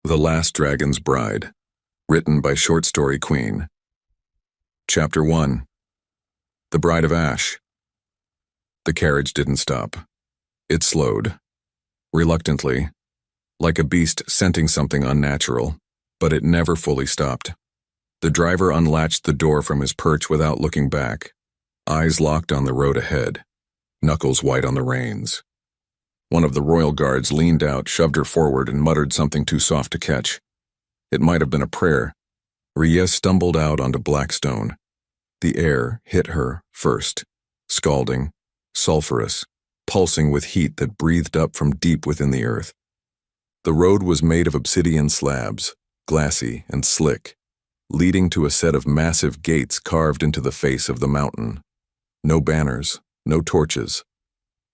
The Last Dragon's Bride, written by Short Story Queen. Chapter 1. The Bride of Ash. The carriage didn't stop. It slowed. Reluctantly, like a beast scenting something unnatural, but it never fully stopped. The driver unlatched the door from his perch without looking back, eyes locked on the road ahead, knuckles white on the reins. One of the royal guards leaned out, shoved her forward, and muttered something too soft to catch. It might have been a prayer. Ries stumbled out onto black stone. The air hit her first, scalding, sulphurous, pulsing with heat that breathed up from deep within the earth. The road was made of obsidian slabs, glassy and slick, leading to a set of massive gates carved into the face of the mountain. No banners, no torches.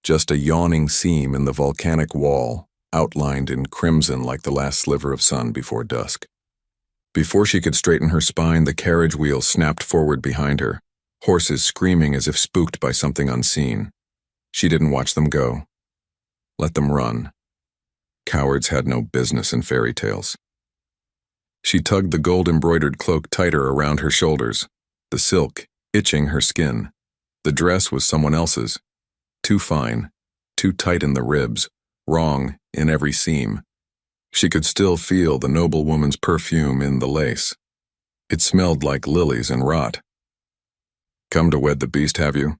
Just a yawning seam in the volcanic wall, outlined in crimson like the last sliver of sun before dusk. Before she could straighten her spine, the carriage wheel snapped forward behind her, horses screaming as if spooked by something unseen. She didn't watch them go. Let them run. Cowards had no business in fairy tales. She tugged the gold-embroidered cloak tighter around her shoulders, the silk itching her skin. The dress was someone else's. Too fine, too tight in the ribs, wrong in every seam. She could still feel the noble woman's perfume in the lace. It smelled like lilies and rot. "Come to wed the beast, have you?"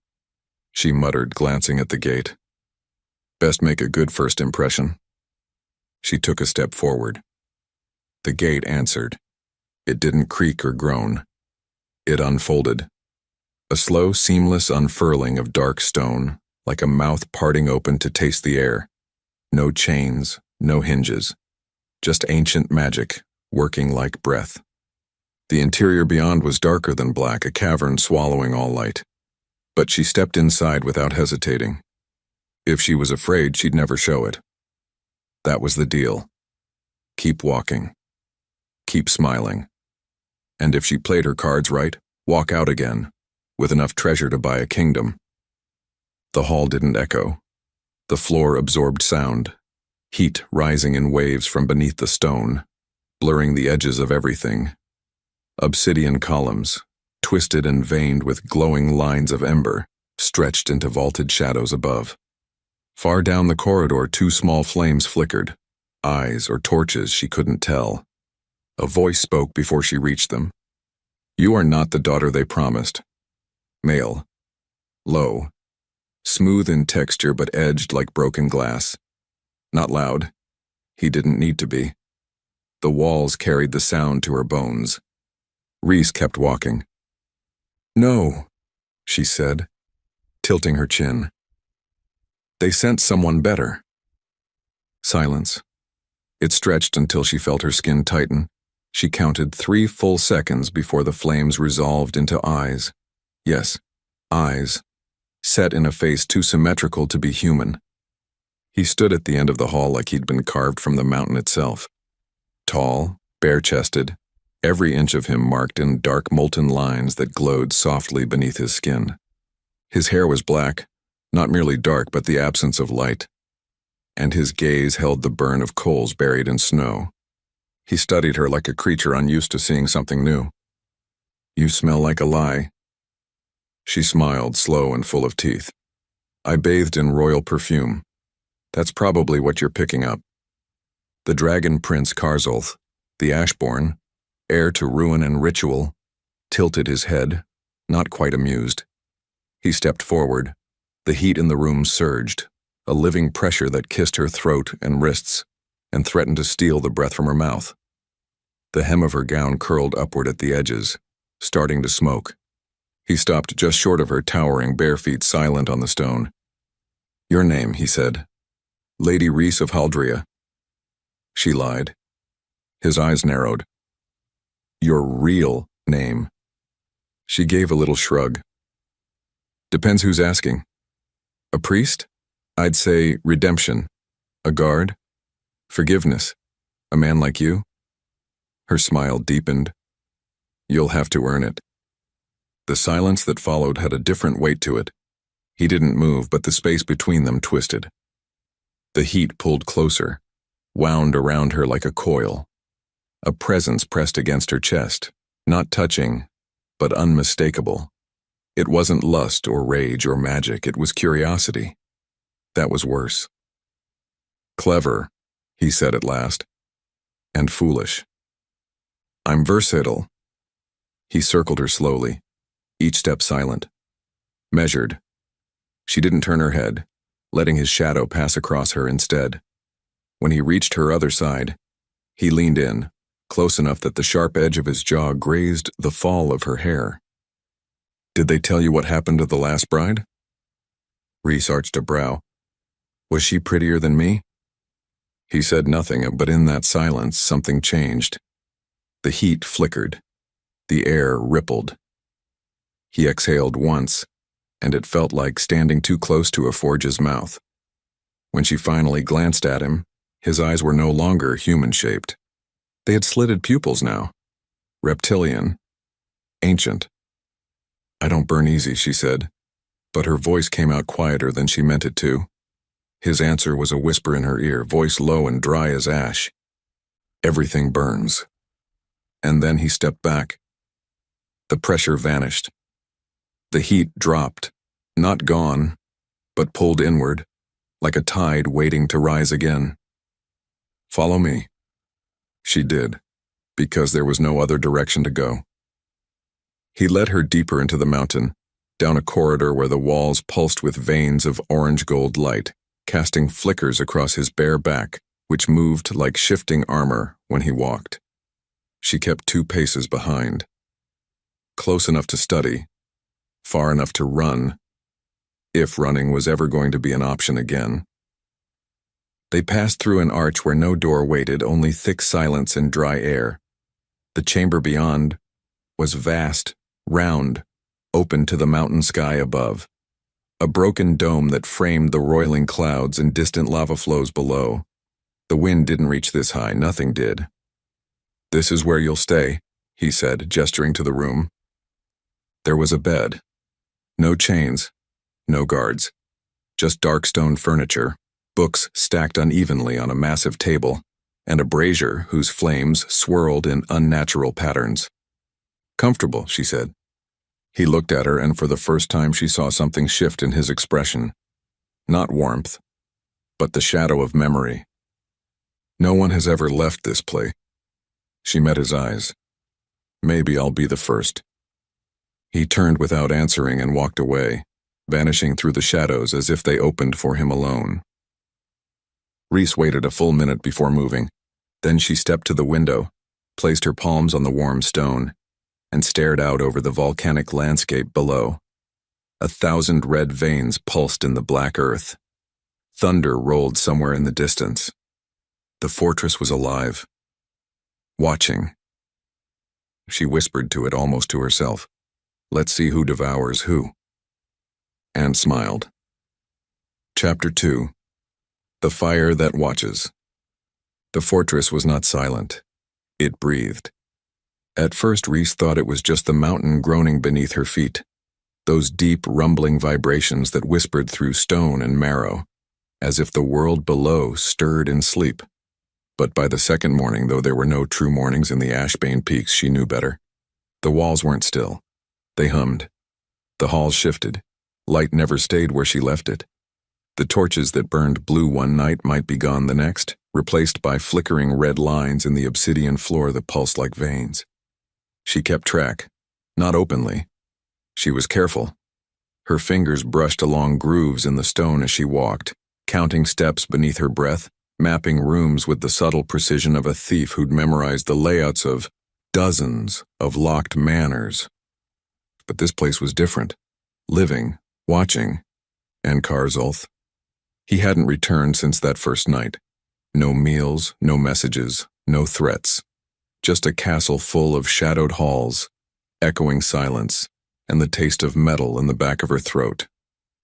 she muttered, glancing at the gate. "Best make a good first impression." She took a step forward. The gate answered. It didn't creak or groan. It unfolded. A slow, seamless unfurling of dark stone, like a mouth parting open to taste the air. No chains, no hinges. Just ancient magic, working like breath. The interior beyond was darker than black, a cavern swallowing all light. But she stepped inside without hesitating. If she was afraid, she'd never show it. That was the deal. Keep walking. Keep smiling. And if she played her cards right, walk out again, with enough treasure to buy a kingdom. The hall didn't echo. The floor absorbed sound, heat rising in waves from beneath the stone, blurring the edges of everything. Obsidian columns, twisted and veined with glowing lines of ember, stretched into vaulted shadows above. Far down the corridor, two small flames flickered, eyes or torches she couldn't tell. A voice spoke before she reached them. "You are not the daughter they promised." Male. Low. Smooth in texture but edged like broken glass. Not loud. He didn't need to be. The walls carried the sound to her bones. Ries kept walking. "No," she said, tilting her chin. "They sent someone better." Silence. It stretched until she felt her skin tighten. She counted 3 full seconds before the flames resolved into eyes. Yes, eyes. Set in a face too symmetrical to be human. He stood at the end of the hall like he'd been carved from the mountain itself. Tall, bare-chested, every inch of him marked in dark molten lines that glowed softly beneath his skin. His hair was black, not merely dark but the absence of light. And his gaze held the burn of coals buried in snow. He studied her like a creature unused to seeing something new. "You smell like a lie." She smiled, slow and full of teeth. "I bathed in royal perfume. That's probably what you're picking up." The dragon prince Karzolth, the Ashborn, heir to ruin and ritual, tilted his head, not quite amused. He stepped forward. The heat in the room surged, a living pressure that kissed her throat and wrists, and threatened to steal the breath from her mouth. The hem of her gown curled upward at the edges, starting to smoke. He stopped just short of her, towering, bare feet silent on the stone. "Your name," he said. "Lady Ries of Haldrea." She lied. His eyes narrowed. "Your real name." She gave a little shrug. "Depends who's asking. A priest? I'd say redemption. A guard? Forgiveness. A man like you?" Her smile deepened. "You'll have to earn it." The silence that followed had a different weight to it. He didn't move, but the space between them twisted. The heat pulled closer, wound around her like a coil, A presence pressed against her chest, not touching, but unmistakable. It wasn't lust or rage or magic, it was curiosity. That was worse. "Clever," he said at last, "and foolish. I'm versatile." He circled her slowly, each step silent, measured. She didn't turn her head, letting his shadow pass across her instead. When he reached her other side, he leaned in, close enough that the sharp edge of his jaw grazed the fall of her hair. "Did they tell you what happened to the last bride?" Reese arched a brow. "Was she prettier than me?" He said nothing, but in that silence something changed. The heat flickered. The air rippled. He exhaled once, and it felt like standing too close to a forge's mouth. When she finally glanced at him, his eyes were no longer human-shaped. They had slitted pupils now. Reptilian. Ancient. "I don't burn easy," she said, but her voice came out quieter than she meant it to. His answer was a whisper in her ear, voice low and dry as ash. "Everything burns." And then he stepped back. The pressure vanished. The heat dropped, not gone, but pulled inward, like a tide waiting to rise again. "Follow me." She did, because there was no other direction to go. He led her deeper into the mountain, down a corridor where the walls pulsed with veins of orange-gold light, casting flickers across his bare back, which moved like shifting armor when he walked. She kept 2 paces behind. Close enough to study, far enough to run, if running was ever going to be an option again. They passed through an arch where no door waited, only thick silence and dry air. The chamber beyond was vast, round, open to the mountain sky above. A broken dome that framed the roiling clouds and distant lava flows below. The wind didn't reach this high, nothing did. "This is where you'll stay," he said, gesturing to the room. There was a bed. No chains, no guards. Just dark stone furniture, books stacked unevenly on a massive table, and a brazier whose flames swirled in unnatural patterns. "Comfortable," she said. He looked at her, and for the first time she saw something shift in his expression. Not warmth, but the shadow of memory. "No one has ever left this place." She met his eyes. "Maybe I'll be the first." He turned without answering and walked away, vanishing through the shadows as if they opened for him alone. Reese waited a full minute before moving. Then she stepped to the window, placed her palms on the warm stone, and stared out over the volcanic landscape below. 1,000 red veins pulsed in the black earth. Thunder rolled somewhere in the distance. The fortress was alive. Watching. She whispered to it, almost to herself, "Let's see who devours who." And smiled. Chapter 2. The Fire That Watches. The fortress was not silent. It breathed. At first, Reese thought it was just the mountain groaning beneath her feet, those deep, rumbling vibrations that whispered through stone and marrow, as if the world below stirred in sleep. But by the second morning, though there were no true mornings in the Ashbane Peaks, she knew better. The walls weren't still. They hummed. The halls shifted. Light never stayed where she left it. The torches that burned blue one night might be gone the next, replaced by flickering red lines in the obsidian floor that pulsed like veins. She kept track, not openly. She was careful. Her fingers brushed along grooves in the stone as she walked, counting steps beneath her breath, mapping rooms with the subtle precision of a thief who'd memorized the layouts of dozens of locked manors. But this place was different. Living, watching, and Karzulth. He hadn't returned since that first night. No meals, no messages, no threats. Just a castle full of shadowed halls, echoing silence, and the taste of metal in the back of her throat.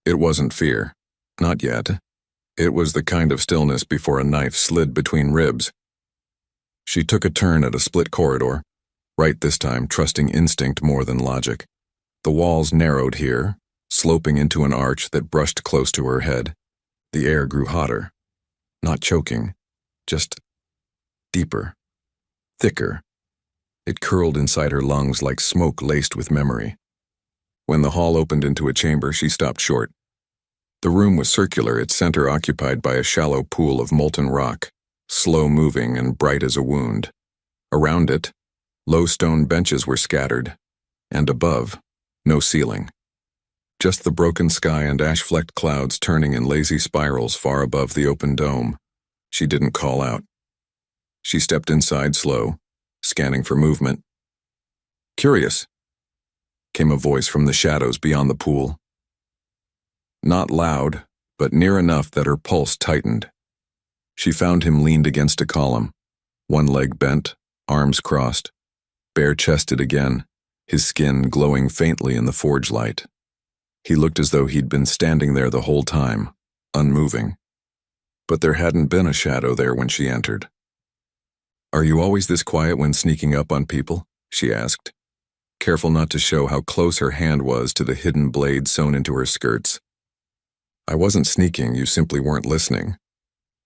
It wasn't fear. Not yet. It was the kind of stillness before a knife slid between ribs. She took a turn at a split corridor, right this time, trusting instinct more than logic. The walls narrowed here, sloping into an arch that brushed close to her head. The air grew hotter. Not choking, just deeper. thicker. It curled inside her lungs like smoke laced with memory. When the hall opened into a chamber, she stopped short. The room was circular, its center occupied by a shallow pool of molten rock, slow-moving and bright as a wound. Around it, low stone benches were scattered, and above, no ceiling. Just the broken sky and ash-flecked clouds turning in lazy spirals far above the open dome. She didn't call out. She stepped inside slow, scanning for movement. "Curious," came a voice from the shadows beyond the pool. Not loud, but near enough that her pulse tightened. She found him leaned against a column, one leg bent, arms crossed, bare-chested again, his skin glowing faintly in the forge light. He looked as though he'd been standing there the whole time, unmoving. But there hadn't been a shadow there when she entered. "Are you always this quiet when sneaking up on people?" she asked, careful not to show how close her hand was to the hidden blade sewn into her skirts. "I wasn't sneaking, you simply weren't listening."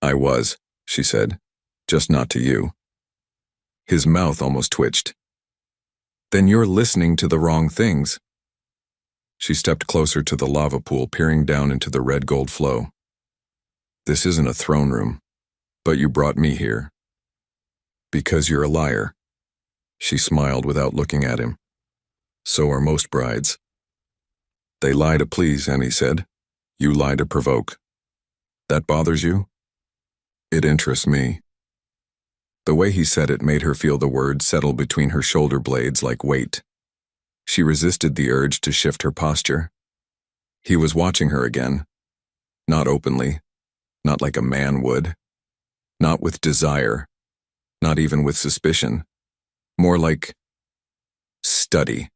"I was," she said, "just not to you." His mouth almost twitched. "Then you're listening to the wrong things." She stepped closer to the lava pool, peering down into the red gold flow. "This isn't a throne room, but you brought me here." "Because you're a liar." She smiled without looking at him. "So are most brides." "They lie to please," Annie said. "You lie to provoke. That bothers you?" "It interests me." The way he said it made her feel the words settle between her shoulder blades like weight. She resisted the urge to shift her posture. He was watching her again. Not openly, not like a man would. Not with desire, not even with suspicion. More like study.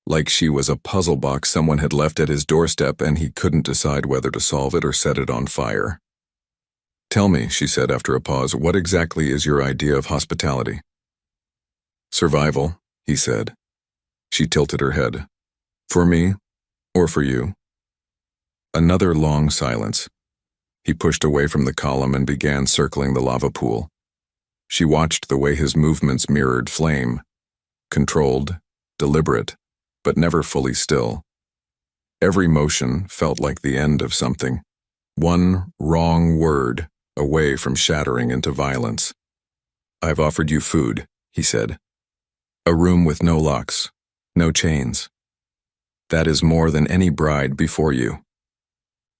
Like she was a puzzle box someone had left at his doorstep and he couldn't decide whether to solve it or set it on fire. "Tell me," she said after a pause, "what exactly is your idea of hospitality?" "Survival," he said. She tilted her head. "For me, or for you?" Another long silence. He pushed away from the column and began circling the lava pool. She watched the way his movements mirrored flame, controlled, deliberate, but never fully still. Every motion felt like the end of something, one wrong word away from shattering into violence. "I've offered you food," he said. "A room with no locks, no chains. That is more than any bride before you.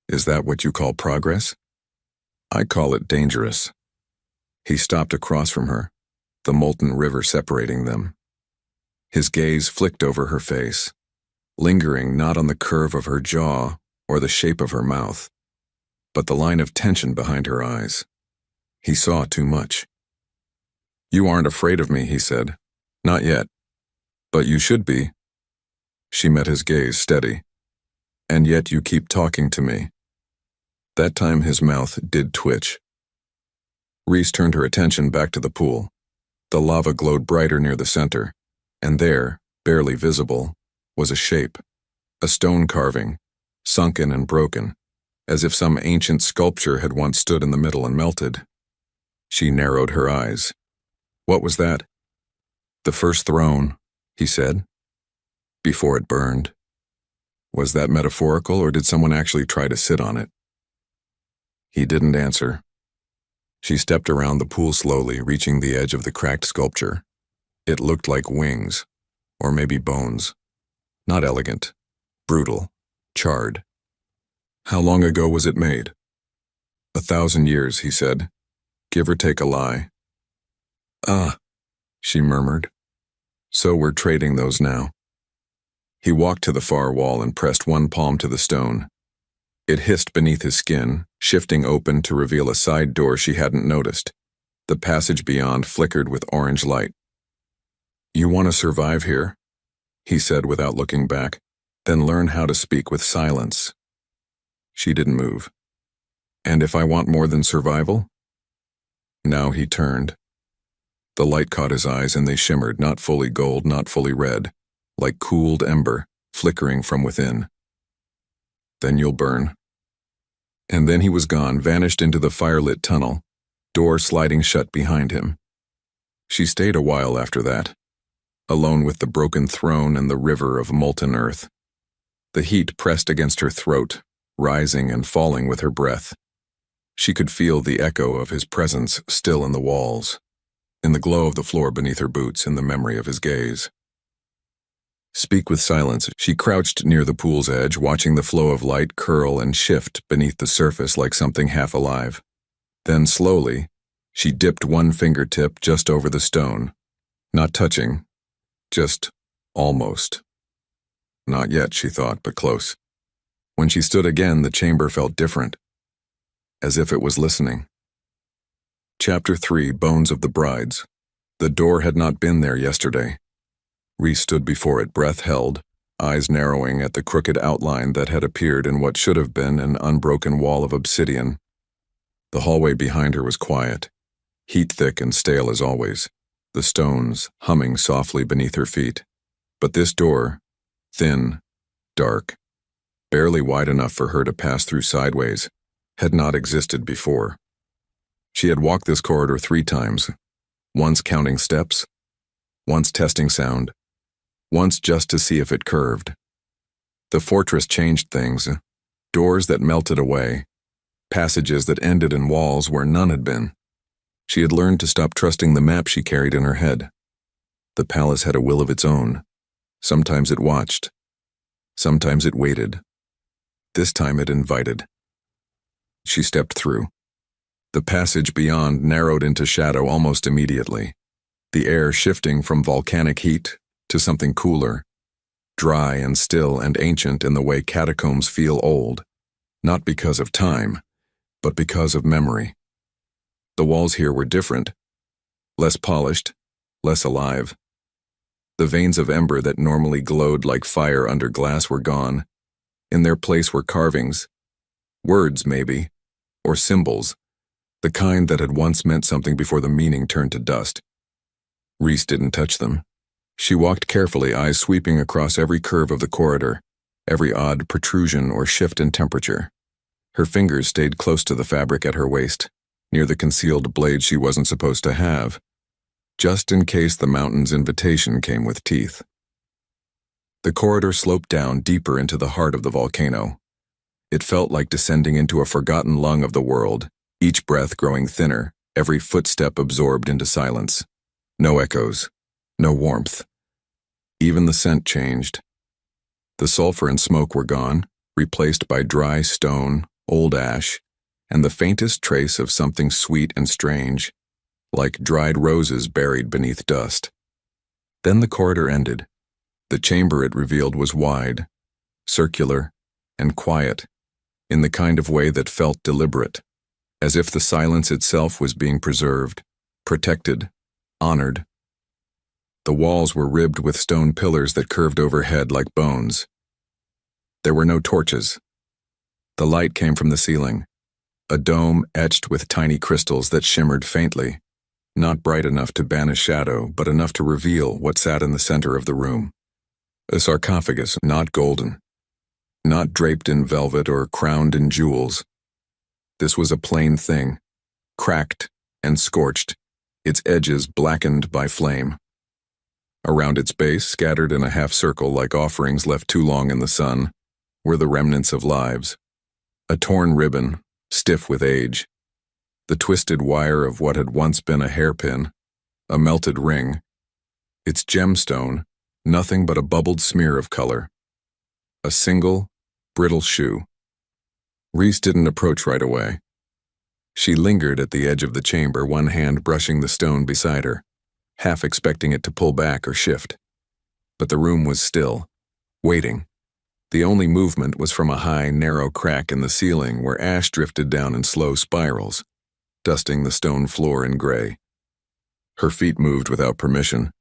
Is that what you call progress?" "I call it dangerous." He stopped across from her, the molten river separating them. His gaze flicked over her face, lingering not on the curve of her jaw or the shape of her mouth, but the line of tension behind her eyes. He saw too much. "You aren't afraid of me," he said. "Not yet. But you should be." She met his gaze steady. "And yet you keep talking to me." That time his mouth did twitch. Reese turned her attention back to the pool. The lava glowed brighter near the center, and there, barely visible, was a shape, a stone carving, sunken and broken, as if some ancient sculpture had once stood in the middle and melted. She narrowed her eyes. "What was that?" "The first throne," he said, "before it burned." Was that metaphorical, or did someone actually try to sit on it? He didn't answer. She stepped around the pool slowly, reaching the edge of the cracked sculpture. It looked like wings, or maybe bones. Not elegant, brutal, charred. "How long ago was it made?" 1,000 years, he said, give or take a lie. "Ah," she murmured. "So we're trading those now." He walked to the far wall and pressed one palm to the stone. It hissed beneath his skin, shifting open to reveal a side door she hadn't noticed. The passage beyond flickered with orange light. "You want to survive here?" he said without looking back, "then learn how to speak with silence." She didn't move. "And if I want more than survival?" Now he turned. The light caught his eyes and they shimmered, not fully gold, not fully red, like cooled ember, flickering from within. "Then you'll burn." And then he was gone, vanished into the firelit tunnel, door sliding shut behind him. She stayed a while after that, alone with the broken throne and the river of molten earth. The heat pressed against her throat, rising and falling with her breath. She could feel the echo of his presence still in the walls, in the glow of the floor beneath her boots, in the memory of his gaze. Speak with silence, she crouched near the pool's edge, watching the flow of light curl and shift beneath the surface like something half alive. Then slowly, she dipped one fingertip just over the stone, not touching, just almost. Not yet, she thought, but close. When she stood again, the chamber felt different, as if it was listening. Chapter 3, Bones of the Brides. The door had not been there yesterday. Rhys stood before it, breath held, eyes narrowing at the crooked outline that had appeared in what should have been an unbroken wall of obsidian. The hallway behind her was quiet, heat-thick and stale as always, the stones humming softly beneath her feet. But this door, thin, dark, barely wide enough for her to pass through sideways, had not existed before. She had walked this corridor 3 times, once counting steps, once testing sound, once just to see if it curved. The fortress changed things, doors that melted away, passages that ended in walls where none had been. She had learned to stop trusting the map she carried in her head. The palace had a will of its own. Sometimes it watched. Sometimes it waited. This time it invited. She stepped through. The passage beyond narrowed into shadow almost immediately, the air shifting from volcanic heat to something cooler, dry and still and ancient in the way catacombs feel old, not because of time, but because of memory. The walls here were different, less polished, less alive. The veins of ember that normally glowed like fire under glass were gone. In their place were carvings, words maybe, or symbols, the kind that had once meant something before the meaning turned to dust. Rhys didn't touch them. She walked carefully, eyes sweeping across every curve of the corridor, every odd protrusion or shift in temperature. Her fingers stayed close to the fabric at her waist, near the concealed blade she wasn't supposed to have, just in case the mountain's invitation came with teeth. The corridor sloped down deeper into the heart of the volcano. It felt like descending into a forgotten lung of the world, each breath growing thinner, every footstep absorbed into silence. No echoes, no warmth. Even the scent changed. The sulfur and smoke were gone, replaced by dry stone, old ash, and the faintest trace of something sweet and strange, like dried roses buried beneath dust. Then the corridor ended. The chamber it revealed was wide, circular, and quiet, in the kind of way that felt deliberate, as if the silence itself was being preserved, protected, honored. The walls were ribbed with stone pillars that curved overhead like bones. There were no torches. The light came from the ceiling, a dome etched with tiny crystals that shimmered faintly, not bright enough to banish shadow, but enough to reveal what sat in the center of the room. A sarcophagus, not golden, not draped in velvet or crowned in jewels. This was a plain thing, cracked and scorched, its edges blackened by flame. Around its base, scattered in a half-circle like offerings left too long in the sun, were the remnants of lives. A torn ribbon, stiff with age. The twisted wire of what had once been a hairpin. A melted ring. Its gemstone, nothing but a bubbled smear of color. A single, brittle shoe. Rhys didn't approach right away. She lingered at the edge of the chamber, one hand brushing the stone beside her, half expecting it to pull back or shift. But the room was still, waiting. The only movement was from a high, narrow crack in the ceiling where ash drifted down in slow spirals, dusting the stone floor in gray. Her feet moved without permission.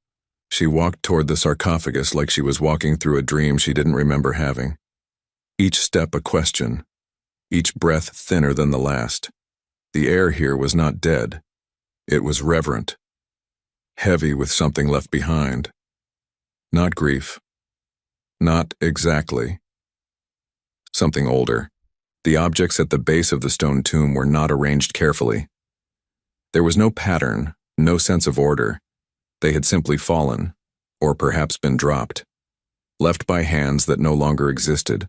She walked toward the sarcophagus like she was walking through a dream she didn't remember having. Each step a question, each breath thinner than the last. The air here was not dead. It was reverent, heavy with something left behind. Not grief. Not exactly. Something older. The objects at the base of the stone tomb were not arranged carefully. There was no pattern, no sense of order, They had simply fallen, or perhaps been dropped, left by hands that no longer existed.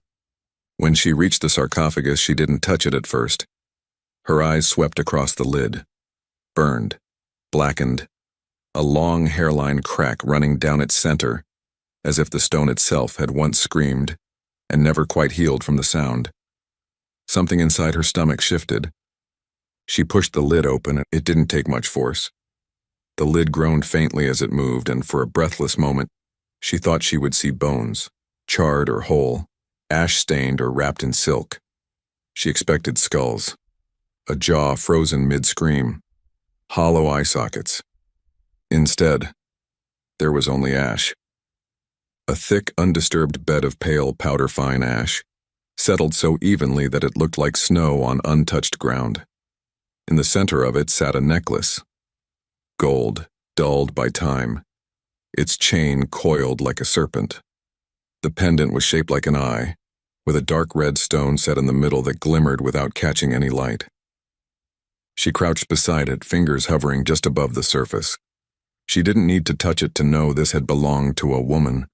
When she reached the sarcophagus, she didn't touch it at first. Her eyes swept across the lid. Burned, blackened, a long hairline crack running down its center, as if the stone itself had once screamed and never quite healed from the sound. Something inside her stomach shifted. She pushed the lid open, and it didn't take much force. The lid groaned faintly as it moved, and for a breathless moment, she thought she would see bones, charred or whole, ash-stained or wrapped in silk. She expected skulls, a jaw frozen mid-scream, hollow eye sockets. Instead, there was only ash. A thick, undisturbed bed of pale, powder-fine ash, settled so evenly that it looked like snow on untouched ground. In the center of it sat a necklace. Gold, dulled by time, its chain coiled like a serpent. The pendant was shaped like an eye, with a dark red stone set in the middle that glimmered without catching any light. She crouched beside it, fingers hovering just above the surface. She didn't need to touch it to know this had belonged to a woman,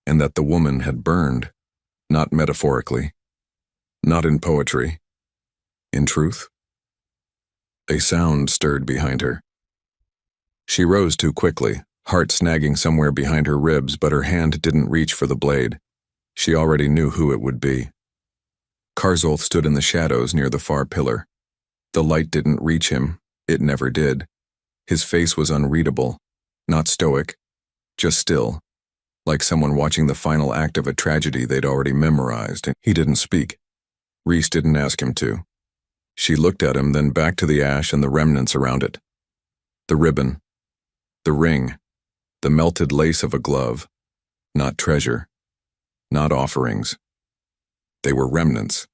and that the woman had burned, not metaphorically, not in poetry, in truth. A sound stirred behind her. She rose too quickly, heart snagging somewhere behind her ribs, but her hand didn't reach for the blade. She already knew who it would be. Karzolth stood in the shadows near the far pillar. The light didn't reach him. It never did. His face was unreadable, not stoic, just still, like someone watching the final act of a tragedy they'd already memorized, and he didn't speak. Rhys didn't ask him to. She looked at him, then back to the ash and the remnants around it. The ribbon, the ring, the melted lace of a glove. Not treasure, not offerings. They were remnants.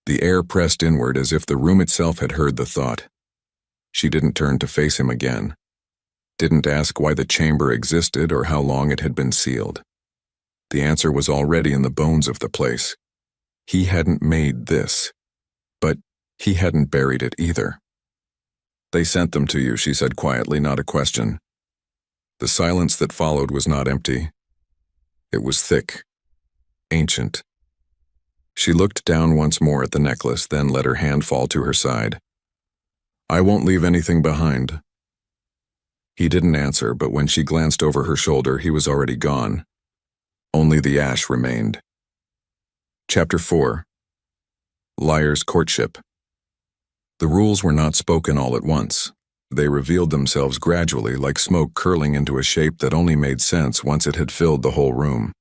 The air pressed inward as if the room itself had heard the thought. She didn't turn to face him again. Didn't ask why the chamber existed or how long it had been sealed. The answer was already in the bones of the place. He hadn't made this, but he hadn't buried it either. "They sent them to you," she said quietly, not a question. The silence that followed was not empty. It was thick, ancient. She looked down once more at the necklace, then let her hand fall to her side. "I won't leave anything behind." He didn't answer, but when she glanced over her shoulder, he was already gone. Only the ash remained. Chapter 4. Liar's Courtship. The rules were not spoken all at once. They revealed themselves gradually, like smoke curling into a shape that only made sense once it had filled the whole room.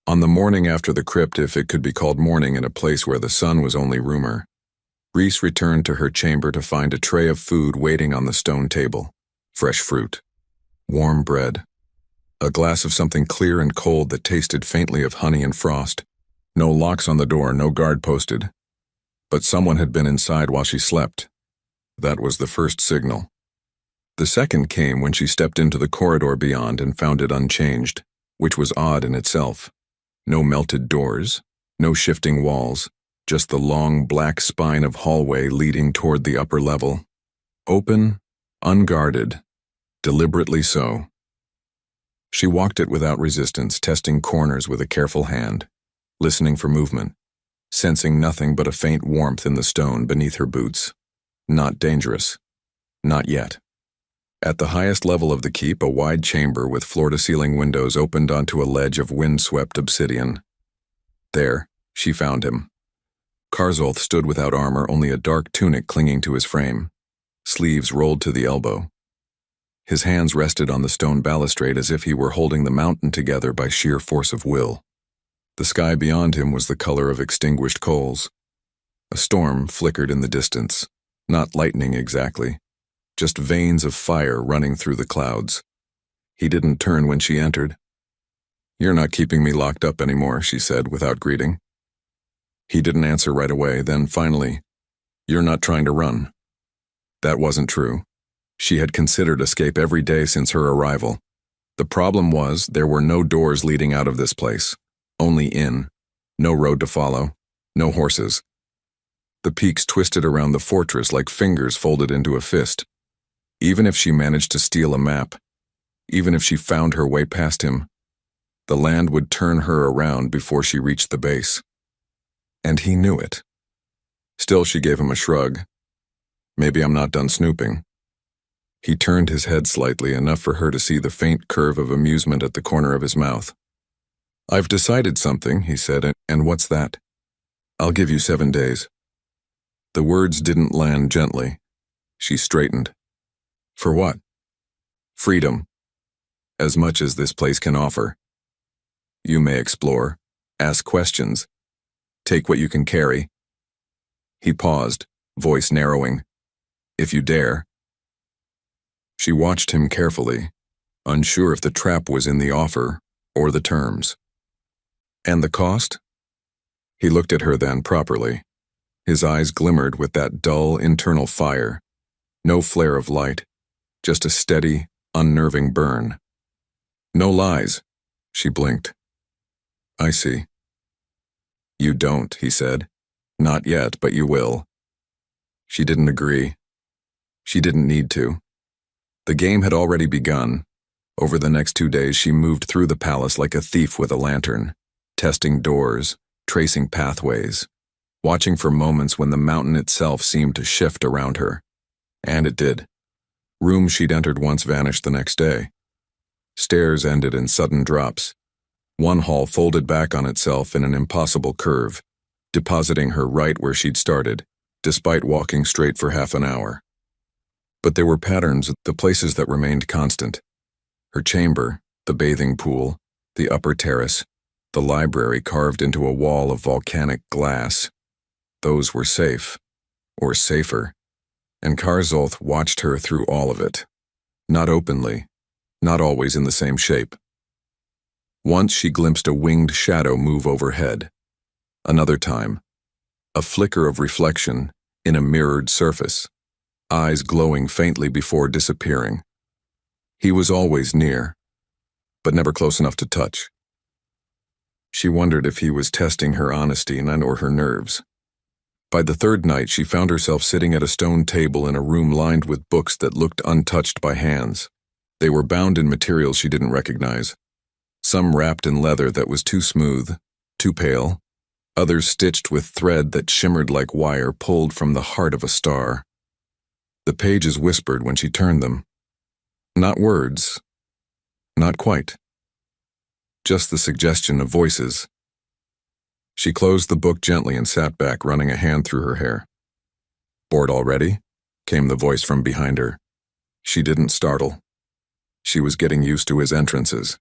On the morning after the crypt, if it could be called morning in a place where the sun was only rumor, Rhys returned to her chamber to find a tray of food waiting on the stone table. Fresh fruit, warm bread, a glass of something clear and cold that tasted faintly of honey and frost. No locks on the door, no guard posted. But someone had been inside while she slept. That was the first signal. The second came when she stepped into the corridor beyond and found it unchanged, which was odd in itself. No melted doors, no shifting walls, just the long black spine of hallway leading toward the upper level. Open, unguarded, deliberately so. She walked it without resistance, testing corners with a careful hand, listening for movement, sensing nothing but a faint warmth in the stone beneath her boots. Not dangerous. Not yet. At the highest level of the keep, a wide chamber with floor-to-ceiling windows opened onto a ledge of wind-swept obsidian. There, she found him. Karzolth stood without armor, only a dark tunic clinging to his frame, sleeves rolled to the elbow. His hands rested on the stone balustrade as if he were holding the mountain together by sheer force of will. The sky beyond him was the color of extinguished coals. A storm flickered in the distance, not lightning exactly, just veins of fire running through the clouds. He didn't turn when she entered. "You're not keeping me locked up anymore," she said without greeting. He didn't answer right away, then finally, "You're not trying to run." That wasn't true. She had considered escape every day since her arrival. The problem was there were no doors leading out of this place, only in, no road to follow, no horses. The peaks twisted around the fortress like fingers folded into a fist. Even if she managed to steal a map, even if she found her way past him, the land would turn her around before she reached the base. And he knew it. Still, she gave him a shrug. Maybe I'm not done snooping. He turned his head slightly, enough for her to see the faint curve of amusement at the corner of his mouth. I've decided something, he said, and what's that? I'll give you 7 days. The words didn't land gently. She straightened. For what? Freedom. As much as this place can offer. You may explore, ask questions, take what you can carry. He paused, voice narrowing. If you dare. She watched him carefully, unsure if the trap was in the offer or the terms. And the cost? He looked at her then properly. His eyes glimmered with that dull internal fire. No flare of light, just a steady, unnerving burn. No lies, she blinked. I see. You don't, he said. Not yet, but you will. She didn't agree. She didn't need to. The game had already begun. Over the next 2 days, she moved through the palace like a thief with a lantern, testing doors, tracing pathways, watching for moments when the mountain itself seemed to shift around her. And it did. Rooms she'd entered once vanished the next day. Stairs ended in sudden drops. One hall folded back on itself in an impossible curve, depositing her right where she'd started, despite walking straight for half an hour. But there were patterns, the places that remained constant. Her chamber, the bathing pool, the upper terrace, the library carved into a wall of volcanic glass. Those were safe, or safer, and Karzolth watched her through all of it. Not openly, not always in the same shape. Once she glimpsed a winged shadow move overhead. Another time, a flicker of reflection in a mirrored surface, eyes glowing faintly before disappearing. He was always near, but never close enough to touch. She wondered if he was testing her honesty or her nerves. By the third night, she found herself sitting at a stone table in a room lined with books that looked untouched by hands. They were bound in materials she didn't recognize. Some wrapped in leather that was too smooth, too pale, others stitched with thread that shimmered like wire pulled from the heart of a star. The pages whispered when she turned them. Not words. Not quite. Just the suggestion of voices. She closed the book gently and sat back, running a hand through her hair. Bored already? Came the voice from behind her. She didn't startle. She was getting used to his entrances.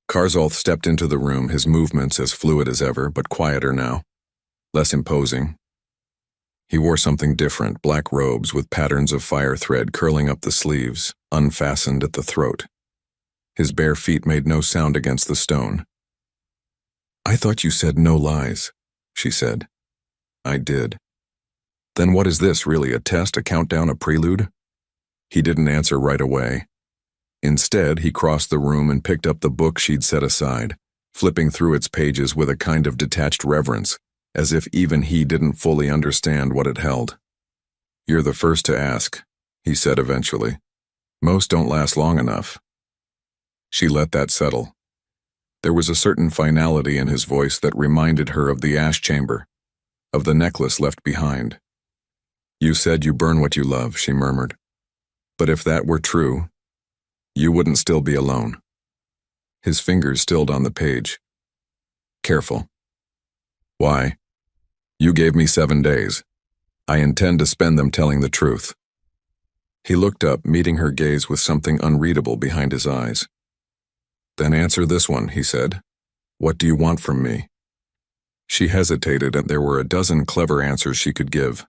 Karzolth stepped into the room, his movements as fluid as ever, but quieter now. Less imposing. He wore something different, black robes with patterns of fire thread curling up the sleeves, unfastened at the throat. His bare feet made no sound against the stone. I thought you said no lies, she said. I did. Then what is this, really, a test, a countdown, a prelude? He didn't answer right away. Instead, he crossed the room and picked up the book she'd set aside, flipping through its pages with a kind of detached reverence, as if even he didn't fully understand what it held. You're the first to ask, he said eventually. Most don't last long enough. She let that settle. There was a certain finality in his voice that reminded her of the ash chamber, of the necklace left behind. You said you burn what you love, she murmured. But if that were true, you wouldn't still be alone. His fingers stilled on the page. Careful. Why? You gave me 7 days. I intend to spend them telling the truth. He looked up, meeting her gaze with something unreadable behind his eyes. Then answer this one, he said. What do you want from me? She hesitated, and there were a dozen clever answers she could give.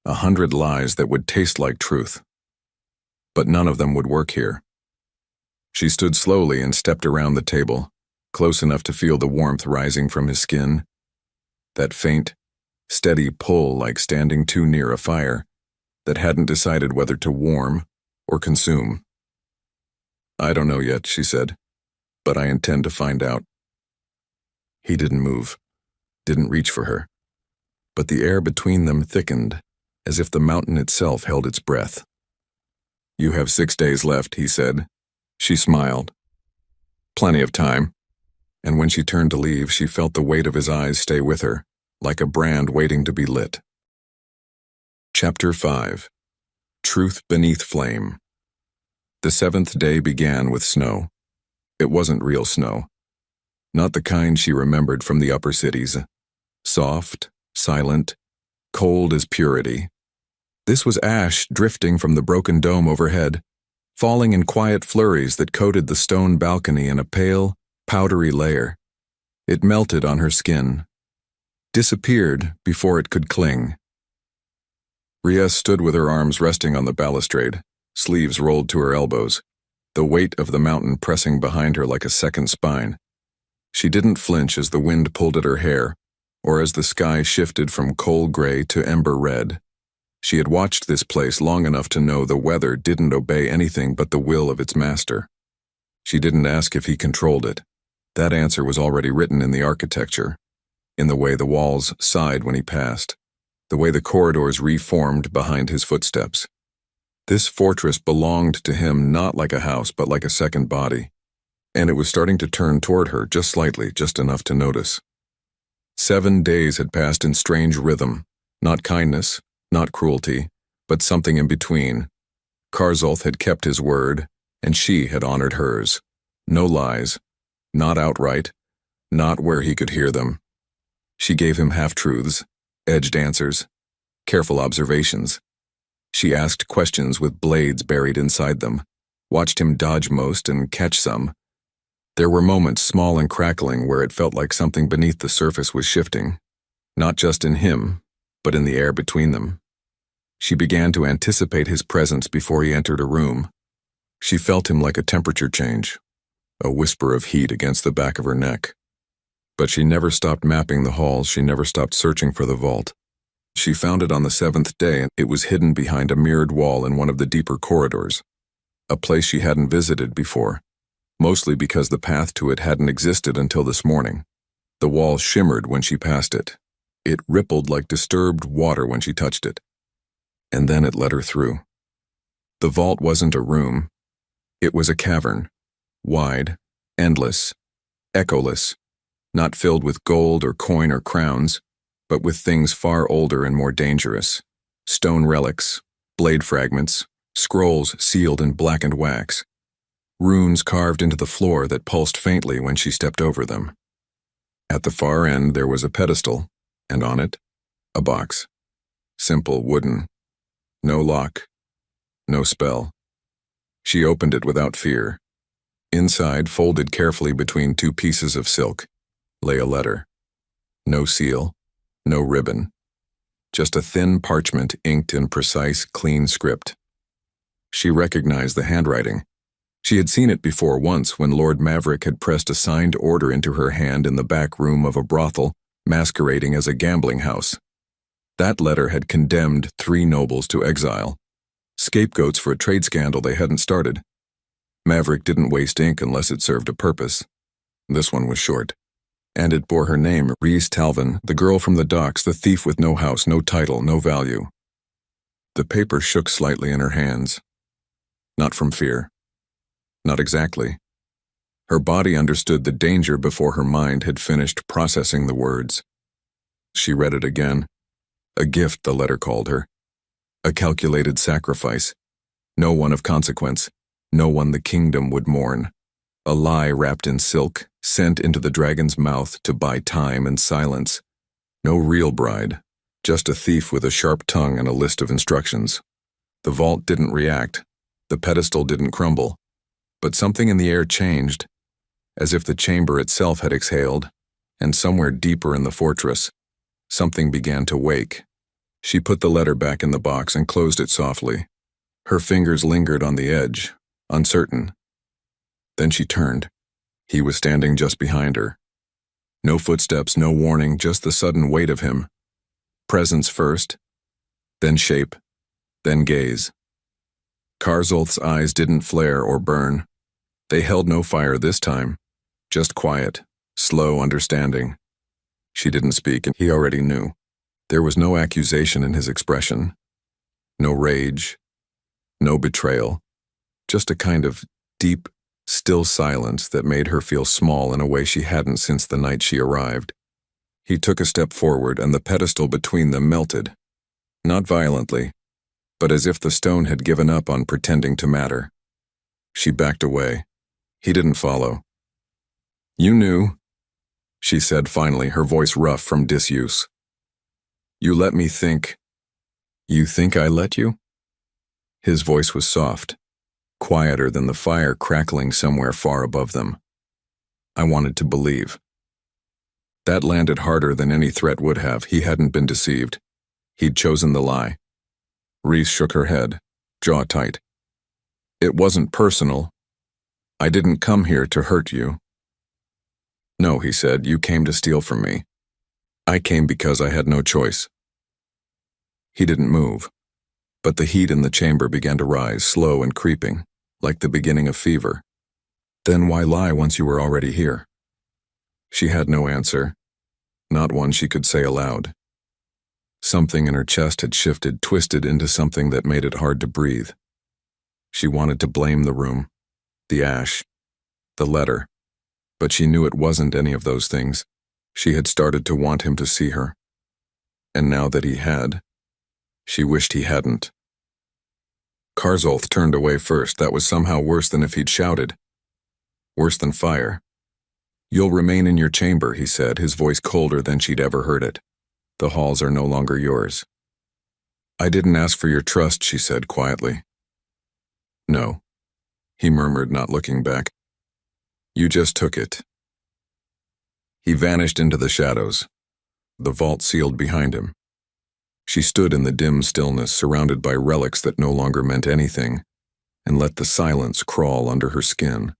100 lies that would taste like truth. But none of them would work here. She stood slowly and stepped around the table, close enough to feel the warmth rising from his skin. That faint, steady pull like standing too near a fire that hadn't decided whether to warm or consume. I don't know yet, she said, but I intend to find out. He didn't move, didn't reach for her, but the air between them thickened, as if the mountain itself held its breath. "You have 6 days left," he said. She smiled. Plenty of time. And when she turned to leave, she felt the weight of his eyes stay with her, like a brand waiting to be lit. Chapter 5. Truth Beneath Flame. The 7th day began with snow. It wasn't real snow. Not the kind she remembered from the upper cities. Soft, silent, cold as purity. This was ash drifting from the broken dome overhead, falling in quiet flurries that coated the stone balcony in a pale, powdery layer. It melted on her skin, disappeared before it could cling. Ria stood with her arms resting on the balustrade, sleeves rolled to her elbows, the weight of the mountain pressing behind her like a second spine. She didn't flinch as the wind pulled at her hair, or as the sky shifted from coal gray to ember red. She had watched this place long enough to know the weather didn't obey anything but the will of its master. She didn't ask if he controlled it. That answer was already written in the architecture, in the way the walls sighed when he passed, the way the corridors reformed behind his footsteps. This fortress belonged to him not like a house but like a second body, and it was starting to turn toward her just slightly, just enough to notice. 7 days had passed in strange rhythm, not kindness, not cruelty, but something in between. Karzulth had kept his word, and she had honored hers. No lies, not outright, not where he could hear them. She gave him half-truths, edged answers, careful observations. She asked questions with blades buried inside them, watched him dodge most and catch some. There were moments, small and crackling, where it felt like something beneath the surface was shifting, not just in him, but in the air between them. She began to anticipate his presence before he entered a room. She felt him like a temperature change, a whisper of heat against the back of her neck. But she never stopped mapping the halls, she never stopped searching for the vault. She found it on the 7th day, and it was hidden behind a mirrored wall in one of the deeper corridors, a place she hadn't visited before, mostly because the path to it hadn't existed until this morning. The wall shimmered when she passed it. It rippled like disturbed water when she touched it. And then it let her through. The vault wasn't a room. It was a cavern, wide, endless, echoless, not filled with gold or coin or crowns, but with things far older and more dangerous. Stone relics, blade fragments, scrolls sealed in blackened wax, runes carved into the floor that pulsed faintly when she stepped over them. At the far end there was a pedestal, and on it, a box. Simple, wooden. No lock. No spell. She opened it without fear. Inside, folded carefully between 2 pieces of silk, lay a letter. No seal. No ribbon. Just a thin parchment inked in precise, clean script. She recognized the handwriting. She had seen it before once when Lord Maverick had pressed a signed order into her hand in the back room of a brothel masquerading as a gambling house. That letter had condemned 3 nobles to exile, scapegoats for a trade scandal they hadn't started. Maverick didn't waste ink unless it served a purpose. This one was short, and it bore her name, Rhys Talvin, the girl from the docks, the thief with no house, no title, no value. The paper shook slightly in her hands. Not from fear. Not exactly. Her body understood the danger before her mind had finished processing the words. She read it again. A gift, the letter called her. A calculated sacrifice. No one of consequence. No one the kingdom would mourn. A lie wrapped in silk, sent into the dragon's mouth to buy time and silence. No real bride, just a thief with a sharp tongue and a list of instructions. The vault didn't react. The pedestal didn't crumble. But something in the air changed, as if the chamber itself had exhaled, and somewhere deeper in the fortress, something began to wake. She put the letter back in the box and closed it softly. Her fingers lingered on the edge, uncertain. Then she turned. He was standing just behind her. No footsteps, no warning, just the sudden weight of him. Presence first, then shape, then gaze. Karzulth's eyes didn't flare or burn. They held no fire this time, just quiet, slow understanding. She didn't speak, and he already knew. There was no accusation in his expression. No rage. No betrayal. Just a kind of deep, still silence that made her feel small in a way she hadn't since the night she arrived. He took a step forward and the pedestal between them melted. Not violently, but as if the stone had given up on pretending to matter. She backed away. He didn't follow. "You knew," she said finally, her voice rough from disuse. "You let me think." "You think I let you?" His voice was soft, quieter than the fire crackling somewhere far above them. "I wanted to believe." That landed harder than any threat would have. He hadn't been deceived. He'd chosen the lie. Reese shook her head, jaw tight. "It wasn't personal. I didn't come here to hurt you." "No," he said, "you came to steal from me. I came because I had no choice." He didn't move, but the heat in the chamber began to rise, slow and creeping, like the beginning of fever. "Then why lie once you were already here?" She had no answer, not one she could say aloud. Something in her chest had shifted, twisted into something that made it hard to breathe. She wanted to blame the room, the ash, the letter, but she knew it wasn't any of those things. She had started to want him to see her. And now that he had, she wished he hadn't. Karzolth turned away first. That was somehow worse than if he'd shouted. Worse than fire. "You'll remain in your chamber," he said, his voice colder than she'd ever heard it. "The halls are no longer yours." "I didn't ask for your trust," she said quietly. "No," he murmured, not looking back. "You just took it." He vanished into the shadows, the vault sealed behind him. She stood in the dim stillness, surrounded by relics that no longer meant anything, and let the silence crawl under her skin.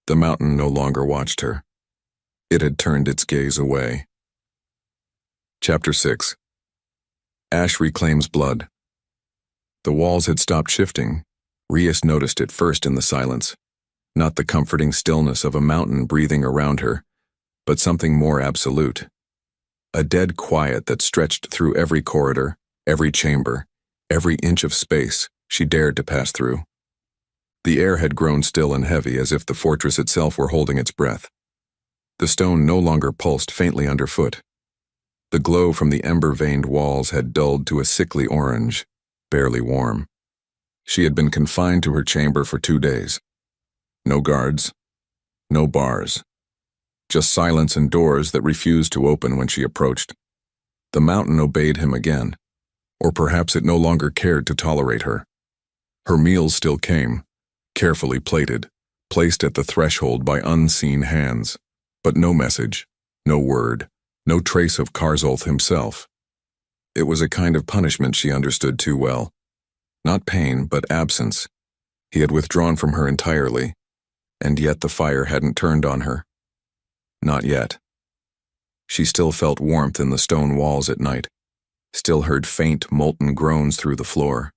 The mountain no longer watched her. It had turned its gaze away. Chapter 6. Ash reclaims blood. The walls had stopped shifting. Rias noticed it first in the silence, not the comforting stillness of a mountain breathing around her, but something more absolute. A dead quiet that stretched through every corridor, every chamber, every inch of space she dared to pass through. The air had grown still and heavy, as if the fortress itself were holding its breath. The stone no longer pulsed faintly underfoot. The glow from the ember-veined walls had dulled to a sickly orange, barely warm. She had been confined to her chamber for 2 days. No guards, no bars. Just silence and doors that refused to open when she approached. The mountain obeyed him again, or perhaps it no longer cared to tolerate her. Her meals still came, carefully plated, placed at the threshold by unseen hands, but no message, no word, no trace of Karzolth himself. It was a kind of punishment she understood too well. Not pain, but absence. He had withdrawn from her entirely, and yet the fire hadn't turned on her. Not yet. She still felt warmth in the stone walls at night, still heard faint, molten groans through the floor.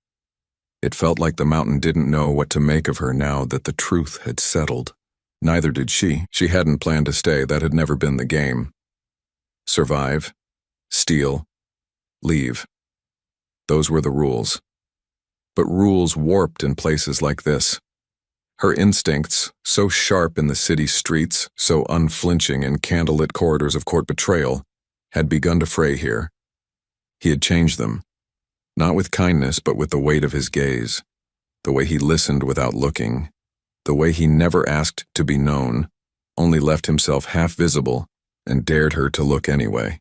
It felt like the mountain didn't know what to make of her now that the truth had settled. Neither did she. She hadn't planned to stay. That had never been the game. Survive, steal, leave. Those were the rules. But rules warped in places like this. Her instincts, so sharp in the city streets, so unflinching in candlelit corridors of court betrayal, had begun to fray here. He had changed them, not with kindness but with the weight of his gaze, the way he listened without looking, the way he never asked to be known, only left himself half visible and dared her to look anyway.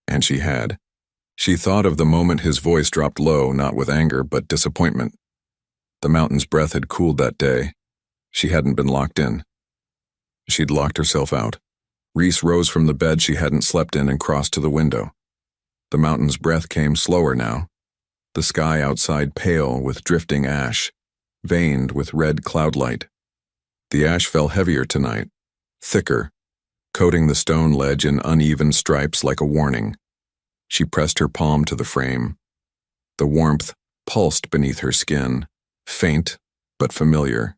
And she had. She thought of the moment his voice dropped low, not with anger but disappointment. The mountain's breath had cooled that day. She hadn't been locked in. She'd locked herself out. Reese rose from the bed she hadn't slept in and crossed to the window. The mountain's breath came slower now. The sky outside pale with drifting ash, veined with red cloudlight. The ash fell heavier tonight, thicker, coating the stone ledge in uneven stripes like a warning. She pressed her palm to the frame. The warmth pulsed beneath her skin, faint but familiar.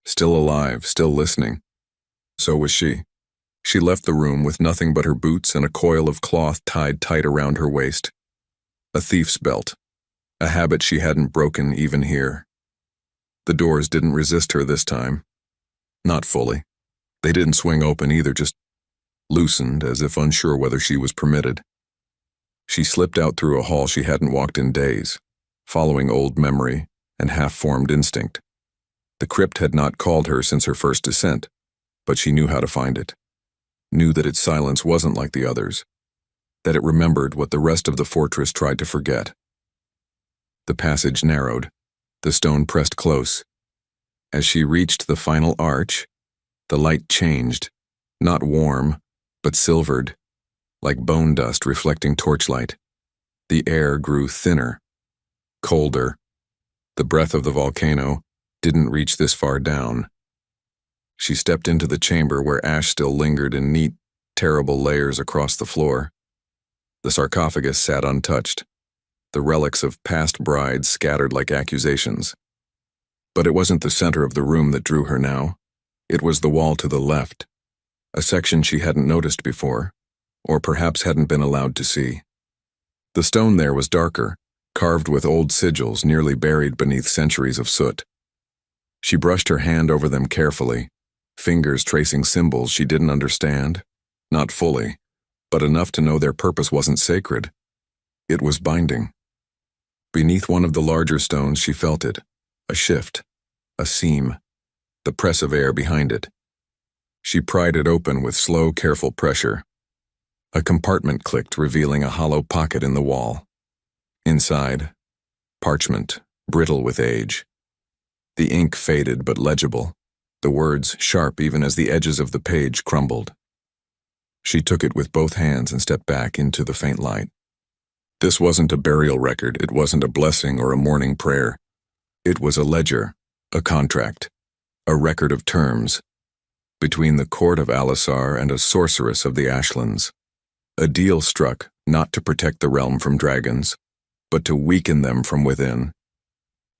Still alive, still listening. So was she. She left the room with nothing but her boots and a coil of cloth tied tight around her waist. A thief's belt, a habit she hadn't broken even here. The doors didn't resist her this time. Not fully. They didn't swing open either, just loosened as if unsure whether she was permitted. She slipped out through a hall she hadn't walked in days, following old memory and half-formed instinct. The crypt had not called her since her first descent, but she knew how to find it. Knew that its silence wasn't like the others, that it remembered what the rest of the fortress tried to forget. The passage narrowed, the stone pressed close. As she reached the final arch, the light changed, not warm, but silvered, like bone dust reflecting torchlight. The air grew thinner, colder. The breath of the volcano didn't reach this far down. She stepped into the chamber where ash still lingered in neat, terrible layers across the floor. The sarcophagus sat untouched, the relics of past brides scattered like accusations. But it wasn't the center of the room that drew her now. It was the wall to the left, a section she hadn't noticed before, or perhaps hadn't been allowed to see. The stone there was darker, carved with old sigils nearly buried beneath centuries of soot. She brushed her hand over them carefully, fingers tracing symbols she didn't understand, not fully, but enough to know their purpose wasn't sacred. It was binding. Beneath one of the larger stones she felt it, a shift, a seam, the press of air behind it. She pried it open with slow, careful pressure. A compartment clicked, revealing a hollow pocket in the wall. Inside, parchment, brittle with age. The ink faded but legible, the words sharp even as the edges of the page crumbled. She took it with both hands and stepped back into the faint light. This wasn't a burial record, it wasn't a blessing or a morning prayer. It was a ledger, a contract, a record of terms, between the court of Alisar and a sorceress of the Ashlands. A deal struck not to protect the realm from dragons, but to weaken them from within.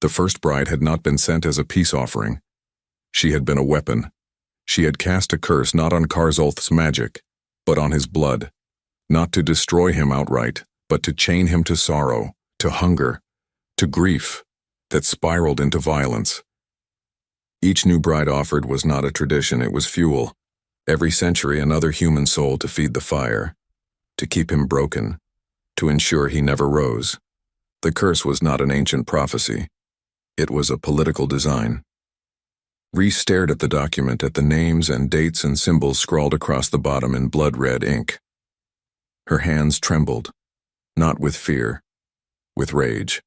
The first bride had not been sent as a peace offering. She had been a weapon. She had cast a curse not on Karzolth's magic, but on his blood, not to destroy him outright, but to chain him to sorrow, to hunger, to grief that spiraled into violence. Each new bride offered was not a tradition, it was fuel. Every century another human soul to feed the fire, to keep him broken, to ensure he never rose. The curse was not an ancient prophecy. It was a political design. Rhys stared at the document, at the names and dates and symbols scrawled across the bottom in blood-red ink. Her hands trembled, not with fear, with rage.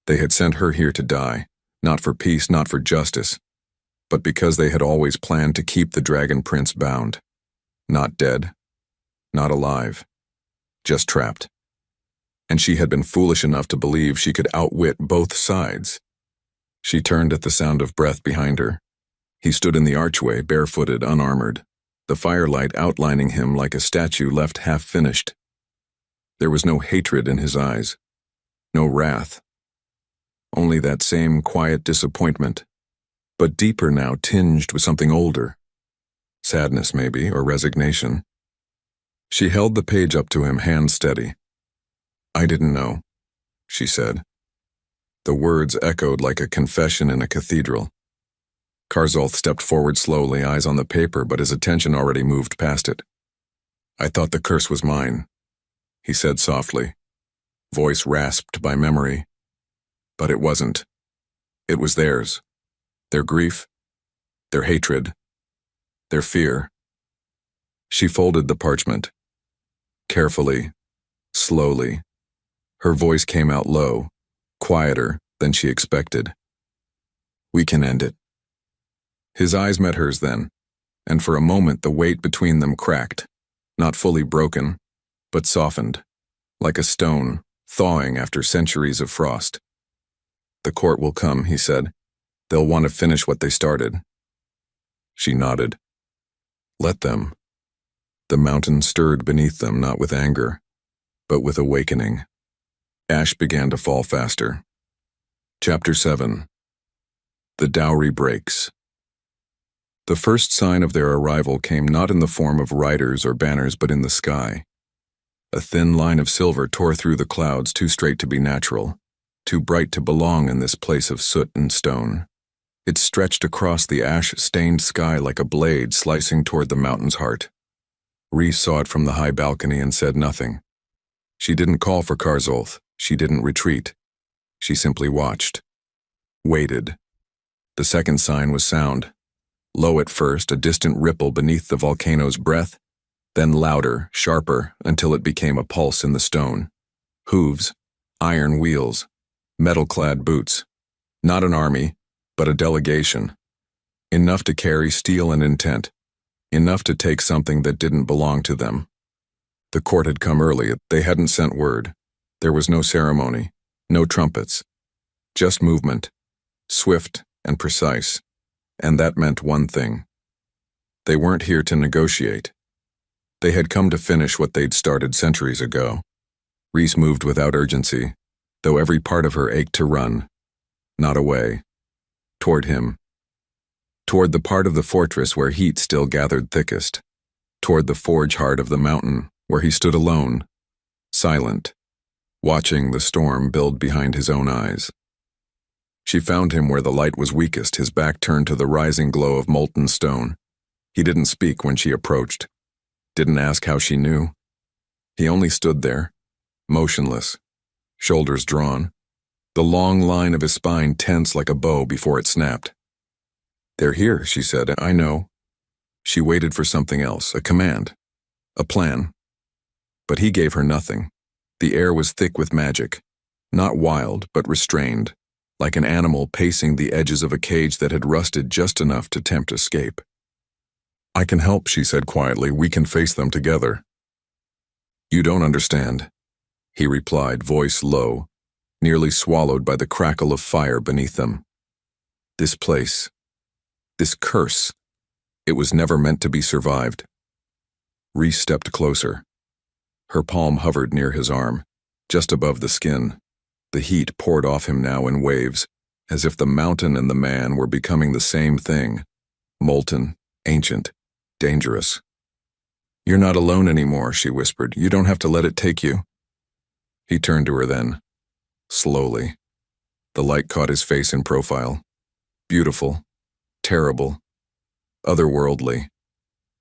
They had sent her here to die, not for peace, not for justice, but because they had always planned to keep the Dragon Prince bound. Not dead, not alive, just trapped. And she had been foolish enough to believe she could outwit both sides. She turned at the sound of breath behind her. He stood in the archway, barefooted, unarmored, the firelight outlining him like a statue left half-finished. There was no hatred in his eyes, no wrath, only that same quiet disappointment, but deeper now, tinged with something older. Sadness, maybe, or resignation. She held the page up to him, hand steady. "I didn't know," she said. The words echoed like a confession in a cathedral. Karzolth stepped forward slowly, eyes on the paper, but his attention already moved past it. "I thought the curse was mine," he said softly, voice rasped by memory. "But it wasn't. It was theirs. Their grief, their hatred, their fear." She folded the parchment. Carefully, slowly, her voice came out low, quieter than she expected. "We can end it." His eyes met hers then, and for a moment the weight between them cracked, not fully broken, but softened, like a stone thawing after centuries of frost. "The court will come," he said. "They'll want to finish what they started." She nodded. "Let them." The mountain stirred beneath them, not with anger, but with awakening. Ash began to fall faster. Chapter 7. The Dowry Breaks. The first sign of their arrival came not in the form of riders or banners, but in the sky. A thin line of silver tore through the clouds, too straight to be natural, too bright to belong in this place of soot and stone. It stretched across the ash-stained sky like a blade slicing toward the mountain's heart. Rhys saw it from the high balcony and said nothing. She didn't call for Karzolth. She didn't retreat. She simply watched. Waited. The second sign was sound. Low at first, a distant ripple beneath the volcano's breath, then louder, sharper, until it became a pulse in the stone. Hooves, iron wheels, metal-clad boots. Not an army, but a delegation. Enough to carry steel and intent. Enough to take something that didn't belong to them. The court had come early. They hadn't sent word. There was no ceremony, no trumpets. Just movement, swift and precise. And that meant one thing. They weren't here to negotiate. They had come to finish what they'd started centuries ago. Rhys moved without urgency, though every part of her ached to run. Not away. Toward him. Toward the part of the fortress where heat still gathered thickest. Toward the forge heart of the mountain, where he stood alone, silent, watching the storm build behind his own eyes. She found him where the light was weakest, his back turned to the rising glow of molten stone. He didn't speak when she approached. Didn't ask how she knew. He only stood there, motionless, shoulders drawn, the long line of his spine tense like a bow before it snapped. "They're here," she said. "I know." She waited for something else, a command, a plan. But he gave her nothing. The air was thick with magic, not wild, but restrained, like an animal pacing the edges of a cage that had rusted just enough to tempt escape. "I can help," she said quietly. "We can face them together." "You don't understand," he replied, voice low, nearly swallowed by the crackle of fire beneath them. "This place, this curse, it was never meant to be survived." Rhys stepped closer. Her palm hovered near his arm, just above the skin. The heat poured off him now in waves, as if the mountain and the man were becoming the same thing, molten, ancient, dangerous. "You're not alone anymore," she whispered. "You don't have to let it take you." He turned to her then, slowly. The light caught his face in profile. Beautiful, terrible, otherworldly.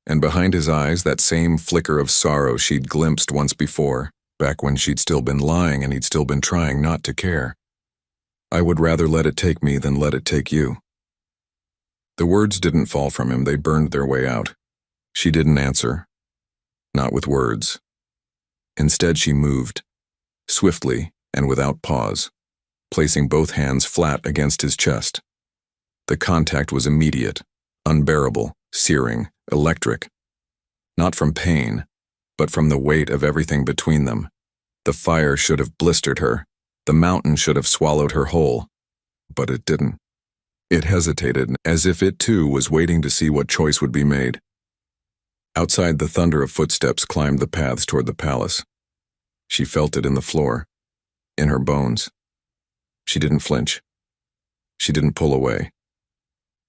And behind his eyes, that same flicker of sorrow she'd glimpsed once before, back when she'd still been lying and he'd still been trying not to care. "I would rather let it take me than let it take you." The words didn't fall from him, they burned their way out. She didn't answer. Not with words. Instead she moved, swiftly and without pause, placing both hands flat against his chest. The contact was immediate, unbearable, searing, electric. Not from pain, but from the weight of everything between them. The fire should have blistered her. The mountain should have swallowed her whole. But it didn't. It hesitated, as if it too was waiting to see what choice would be made. Outside, the thunder of footsteps climbed the paths toward the palace. She felt it in the floor, in her bones. She didn't flinch. She didn't pull away.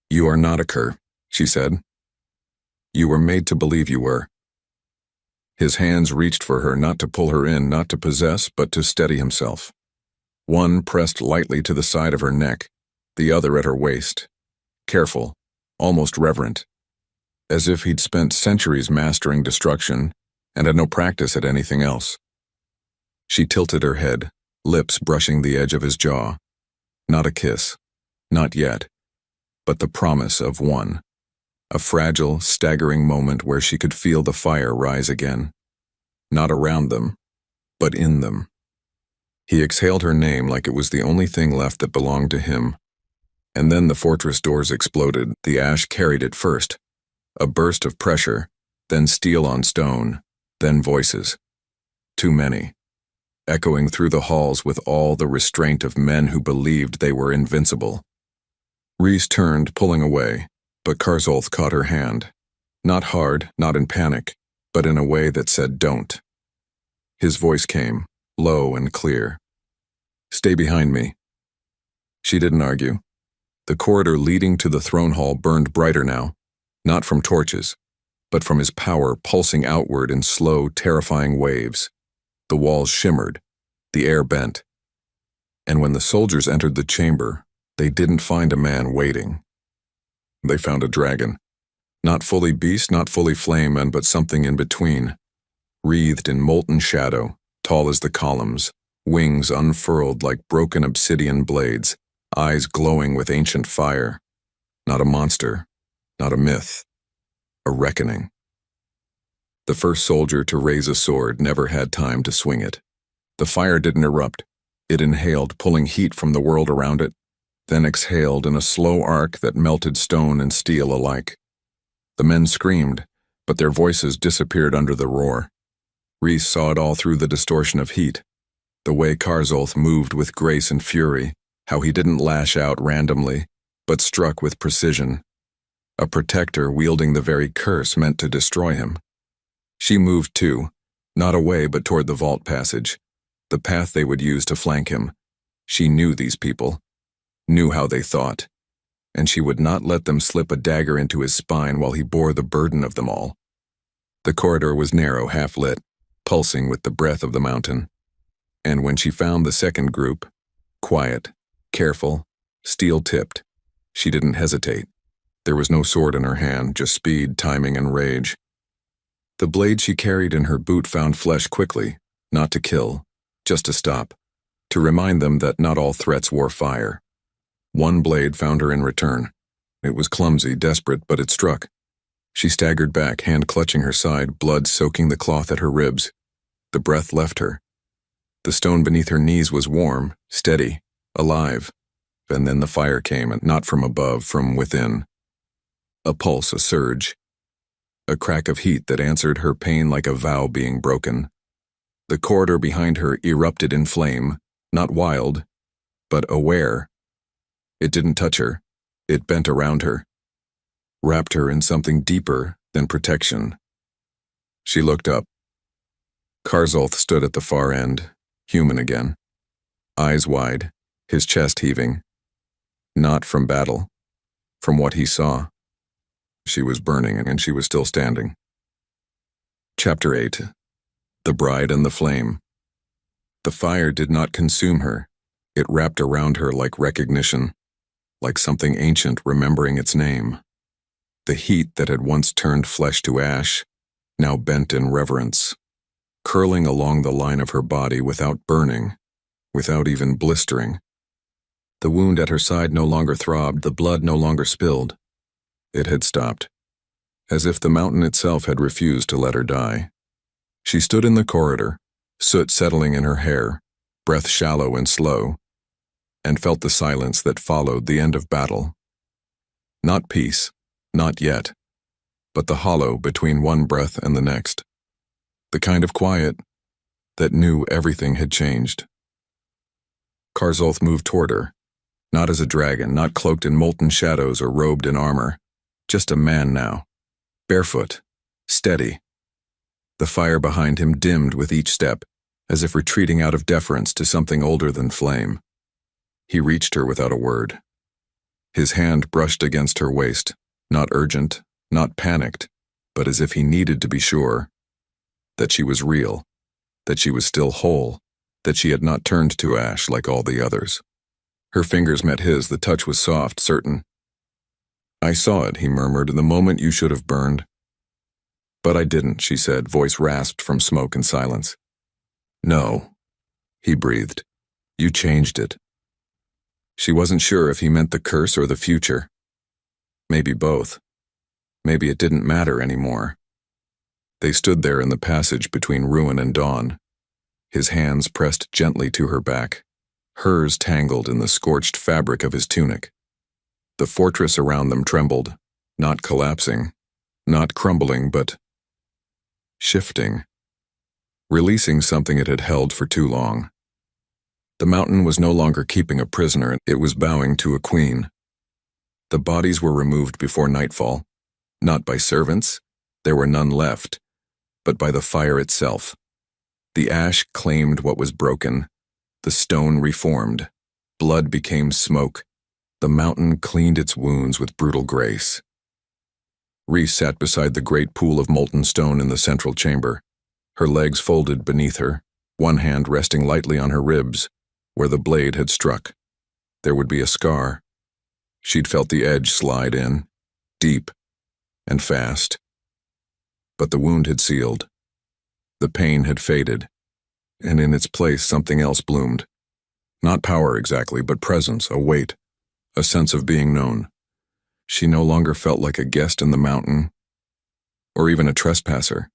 "You are not a cur," she said. "You were made to believe you were." His hands reached for her, not to pull her in, not to possess, but to steady himself. One pressed lightly to the side of her neck, the other at her waist. Careful, almost reverent. As if he'd spent centuries mastering destruction and had no practice at anything else. She tilted her head, lips brushing the edge of his jaw. Not a kiss. Not yet. But the promise of one. A fragile, staggering moment where she could feel the fire rise again. Not around them, but in them. He exhaled her name like it was the only thing left that belonged to him. And then the fortress doors exploded. The ash carried it first. A burst of pressure, then steel on stone, then voices. Too many. Echoing through the halls with all the restraint of men who believed they were invincible. Rhys turned, pulling away, but Karzolth caught her hand. Not hard, not in panic, but in a way that said don't. His voice came, low and clear. "Stay behind me." She didn't argue. The corridor leading to the throne hall burned brighter now, not from torches, but from his power pulsing outward in slow, terrifying waves. The walls shimmered, the air bent. And when the soldiers entered the chamber, they didn't find a man waiting. They found a dragon. Not fully beast, not fully flame, but something in between. Wreathed in molten shadow, tall as the columns, wings unfurled like broken obsidian blades, eyes glowing with ancient fire. Not a monster, not a myth, a reckoning. The first soldier to raise a sword never had time to swing it. The fire didn't erupt. It inhaled, pulling heat from the world around it, then exhaled in a slow arc that melted stone and steel alike. The men screamed, but their voices disappeared under the roar. Rhys saw it all through the distortion of heat. The way Karzolth moved with grace and fury, how he didn't lash out randomly, but struck with precision. A protector wielding the very curse meant to destroy him. She moved too, not away but toward the vault passage, the path they would use to flank him. She knew these people, knew how they thought, and she would not let them slip a dagger into his spine while he bore the burden of them all. The corridor was narrow, half-lit, pulsing with the breath of the mountain. And when she found the second group, quiet, careful, steel-tipped, she didn't hesitate. There was no sword in her hand, just speed, timing, and rage. The blade she carried in her boot found flesh quickly, not to kill, just to stop, to remind them that not all threats wore fire. One blade found her in return. It was clumsy, desperate, but it struck. She staggered back, hand clutching her side, blood soaking the cloth at her ribs. The breath left her. The stone beneath her knees was warm, steady, alive. And then the fire came, and not from above, from within. A pulse, a surge. A crack of heat that answered her pain like a vow being broken. The corridor behind her erupted in flame, not wild, but aware. It didn't touch her. It bent around her, wrapped her in something deeper than protection. She looked up. Karzolth stood at the far end, human again. Eyes wide, his chest heaving. Not from battle, from what he saw. She was burning, and she was still standing. Chapter 8. The Bride and the Flame. The fire did not consume her. It wrapped around her like recognition, like something ancient remembering its name. The heat that had once turned flesh to ash, now bent in reverence, curling along the line of her body without burning, without even blistering. The wound at her side no longer throbbed, the blood no longer spilled. It had stopped, as if the mountain itself had refused to let her die. She stood in the corridor, soot settling in her hair, breath shallow and slow, and felt the silence that followed the end of battle. Not peace, not yet, but the hollow between one breath and the next. The kind of quiet that knew everything had changed. Karzolth moved toward her, not as a dragon, not cloaked in molten shadows or robed in armor, just a man now, barefoot, steady. The fire behind him dimmed with each step, as if retreating out of deference to something older than flame. He reached her without a word. His hand brushed against her waist, not urgent, not panicked, but as if he needed to be sure that she was real, that she was still whole, that she had not turned to ash like all the others. Her fingers met his, the touch was soft, certain. "I saw it," he murmured, "the moment you should have burned." "But I didn't," she said, voice rasped from smoke and silence. "No," he breathed. "You changed it." She wasn't sure if he meant the curse or the future. Maybe both. Maybe it didn't matter anymore. They stood there in the passage between ruin and dawn, his hands pressed gently to her back, hers tangled in the scorched fabric of his tunic. The fortress around them trembled, not collapsing, not crumbling, but shifting, releasing something it had held for too long. The mountain was no longer keeping a prisoner, it was bowing to a queen. The bodies were removed before nightfall, not by servants, there were none left, but by the fire itself. The ash claimed what was broken, the stone reformed, blood became smoke, the mountain cleaned its wounds with brutal grace. Rhys sat beside the great pool of molten stone in the central chamber, her legs folded beneath her, one hand resting lightly on her ribs, where the blade had struck. There would be a scar. She'd felt the edge slide in, deep and fast. But the wound had sealed. The pain had faded, and in its place something else bloomed. Not power exactly, but presence, a weight, a sense of being known. She no longer felt like a guest in the mountain, or even a trespasser.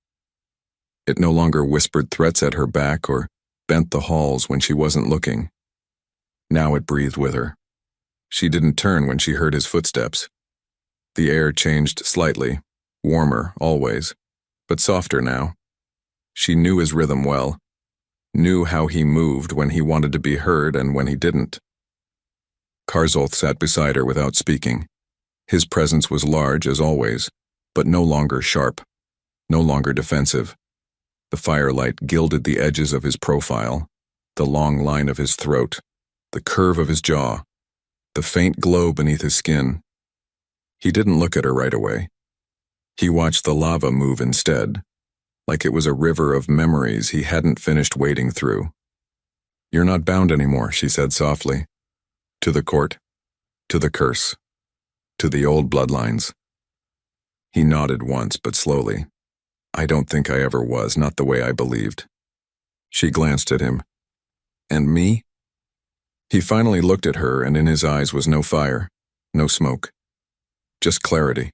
It no longer whispered threats at her back or bent the halls when she wasn't looking. Now it breathed with her. She didn't turn when she heard his footsteps. The air changed slightly, warmer always, but softer now. She knew his rhythm well, knew how he moved when he wanted to be heard and when he didn't. Karzolth sat beside her without speaking. His presence was large as always, but no longer sharp, no longer defensive. The firelight gilded the edges of his profile, the long line of his throat, the curve of his jaw, the faint glow beneath his skin. He didn't look at her right away. He watched the lava move instead, like it was a river of memories he hadn't finished wading through. "You're not bound anymore," she said softly. "To the court, to the curse, to the old bloodlines." He nodded once, but slowly. "I don't think I ever was, not the way I believed." She glanced at him. "And me?" He finally looked at her, and in his eyes was no fire, no smoke, just clarity.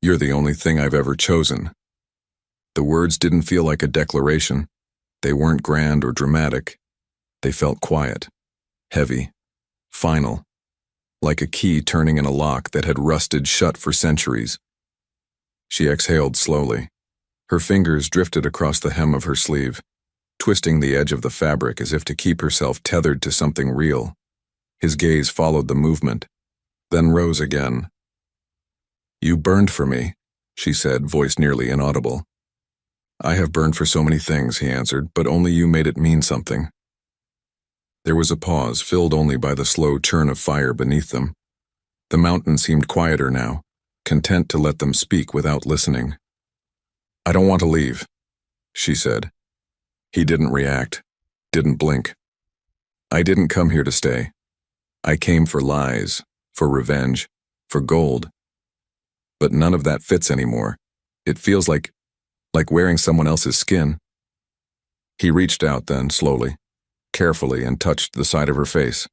"You're the only thing I've ever chosen." The words didn't feel like a declaration. They weren't grand or dramatic. They felt quiet, heavy, final, like a key turning in a lock that had rusted shut for centuries. She exhaled slowly. Her fingers drifted across the hem of her sleeve, twisting the edge of the fabric as if to keep herself tethered to something real. His gaze followed the movement, then rose again. "You burned for me," she said, voice nearly inaudible. "I have burned for so many things," he answered, "but only you made it mean something." There was a pause, filled only by the slow churn of fire beneath them. The mountain seemed quieter now, content to let them speak without listening. "I don't want to leave," she said. He didn't react, didn't blink. "I didn't come here to stay. I came for lies, for revenge, for gold. But none of that fits anymore. It feels like wearing someone else's skin." He reached out then, slowly, carefully, and touched the side of her face.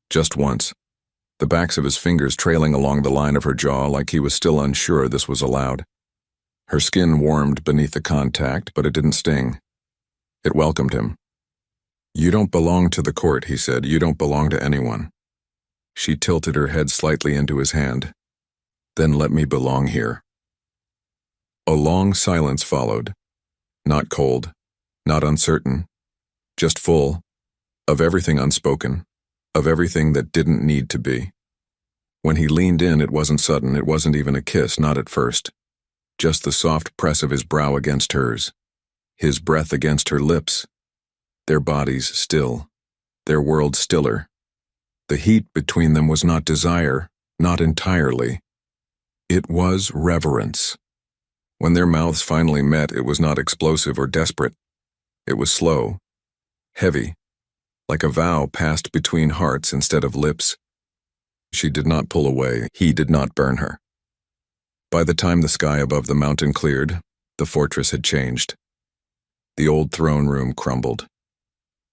Just once, the backs of his fingers trailing along the line of her jaw like he was still unsure this was allowed. Her skin warmed beneath the contact, but it didn't sting. It welcomed him. "You don't belong to the court," he said. "You don't belong to anyone." She tilted her head slightly into his hand. "Then let me belong here." A long silence followed, not cold, not uncertain, just full, of everything unspoken, of everything that didn't need to be. When he leaned in, it wasn't sudden, it wasn't even a kiss, not at first. Just the soft press of his brow against hers, his breath against her lips, their bodies still, their world stiller. The heat between them was not desire, not entirely. It was reverence. When their mouths finally met, it was not explosive or desperate. It was slow, heavy, like a vow passed between hearts instead of lips. She did not pull away. He did not burn her. By the time the sky above the mountain cleared, the fortress had changed. The old throne room crumbled.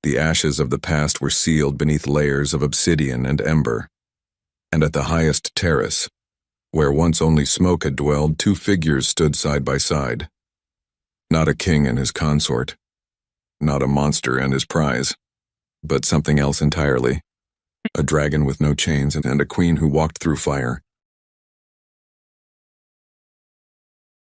The ashes of the past were sealed beneath layers of obsidian and ember. And at the highest terrace, where once only smoke had dwelled, two figures stood side by side. Not a king and his consort, not a monster and his prize, but something else entirely. A dragon with no chains and a queen who walked through fire,